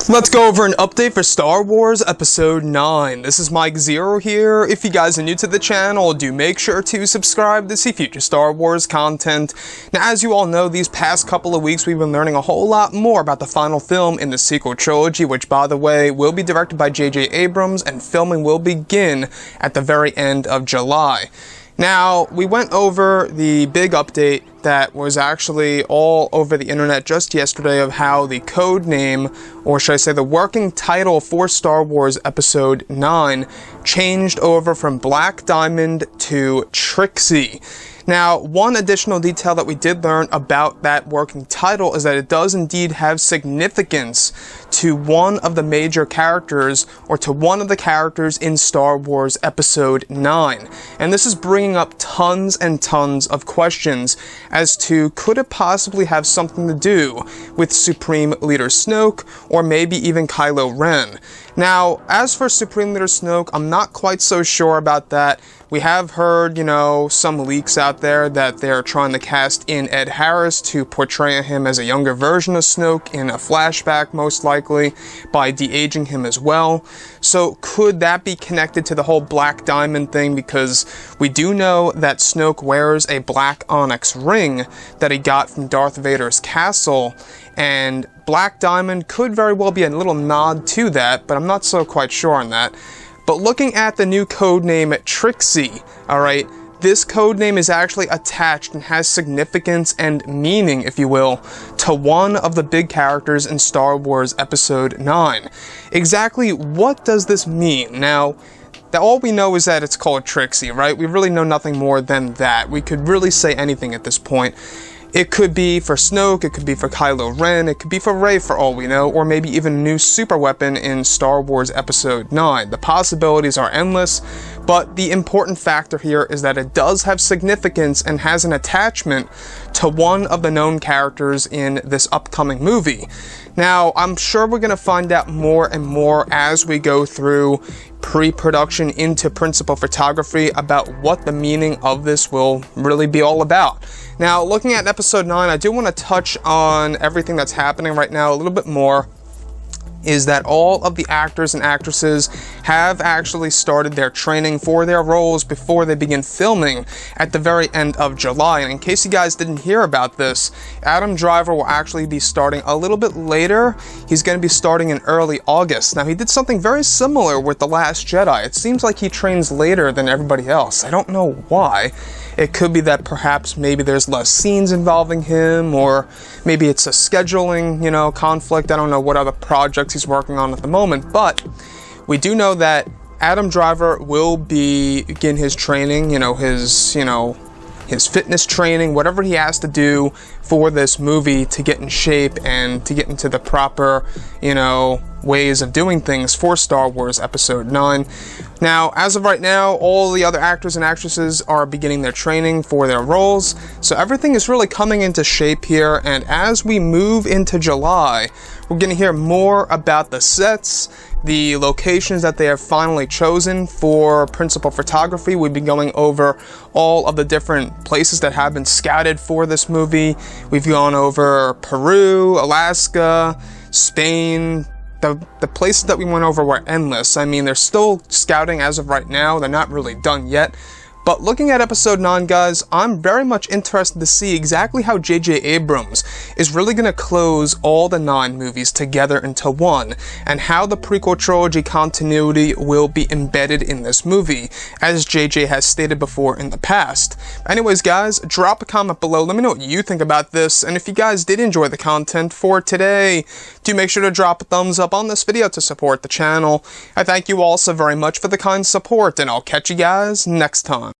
Let's go over an update for Star Wars Episode 9. This is Mike Zero here. If you guys are new to the channel, do make sure to subscribe to see future Star Wars content. Now, as you all know, these past couple of weeks we've been learning a whole lot more about the final film in the sequel trilogy, which, by the way, will be directed by J.J. Abrams, and filming will begin at the very end of July. Now, we went over the big update that was actually all over the internet just yesterday of how the code name, or should I say the working title for Star Wars Episode 9, changed over from Black Diamond to Trixie. Now, one additional detail that we did learn about that working title is that it does indeed have significance to one of the major characters, or to one of the characters in Star Wars Episode 9. And this is bringing up tons and tons of questions as to, could it possibly have something to do with Supreme Leader Snoke, or maybe even Kylo Ren? Now, as for Supreme Leader Snoke, I'm not quite so sure about that. We have heard, some leaks out there that they're trying to cast in Ed Harris to portray him as a younger version of Snoke in a flashback, most likely, by de-aging him as well. So could that be connected to the whole Black Diamond thing? Because we do know that Snoke wears a black onyx ring that he got from Darth Vader's castle, and Black Diamond could very well be a little nod to that, but I'm not so quite sure on that. But looking at the new codename Trixie, alright, this codename is actually attached and has significance and meaning, if you will, to one of the big characters in Star Wars Episode 9. Exactly what does this mean? Now, all we know is that it's called Trixie, right? We really know nothing more than that. We could really say anything at this point. It could be for Snoke, it could be for Kylo Ren, it could be for Rey for all we know, or maybe even a new super weapon in Star Wars Episode 9. The possibilities are endless, but the important factor here is that it does have significance and has an attachment to one of the known characters in this upcoming movie. Now, I'm sure we're going to find out more and more as we go through pre-production into principal photography about what the meaning of this will really be all about. Now, looking at Episode 9, I do want to touch on everything that's happening right now a little bit more. Is that all of the actors and actresses have actually started their training for their roles before they begin filming at the very end of July. And in case you guys didn't hear about this, Adam Driver will actually be starting a little bit later. He's going to be starting in early August. Now, he did something very similar with The Last Jedi. It seems like he trains later than everybody else. I don't know why. It could be that perhaps maybe there's less scenes involving him, or maybe it's a scheduling, conflict. I don't know what other projects he's working on at the moment, but we do know that Adam Driver will begin his training, his fitness training, whatever he has to do for this movie to get in shape and to get into the proper, ways of doing things for Star Wars Episode 9. Now, as of right now, all the other actors and actresses are beginning their training for their roles, so everything is really coming into shape here, and as we move into July, we're going to hear more about the sets, the locations that they have finally chosen for principal photography. We've been going over all of the different places that have been scouted for this movie. We've gone over Peru, Alaska, Spain. The places that we went over were endless. I mean, they're still scouting as of right now. They're not really done yet. But looking at Episode 9, guys, I'm very much interested to see exactly how J.J. Abrams is really going to close all the 9 movies together into one, and how the prequel trilogy continuity will be embedded in this movie, as J.J. has stated before in the past. Anyways, guys, drop a comment below. Let me know what you think about this, and if you guys did enjoy the content for today, do make sure to drop a thumbs up on this video to support the channel. I thank you all so very much for the kind support, and I'll catch you guys next time.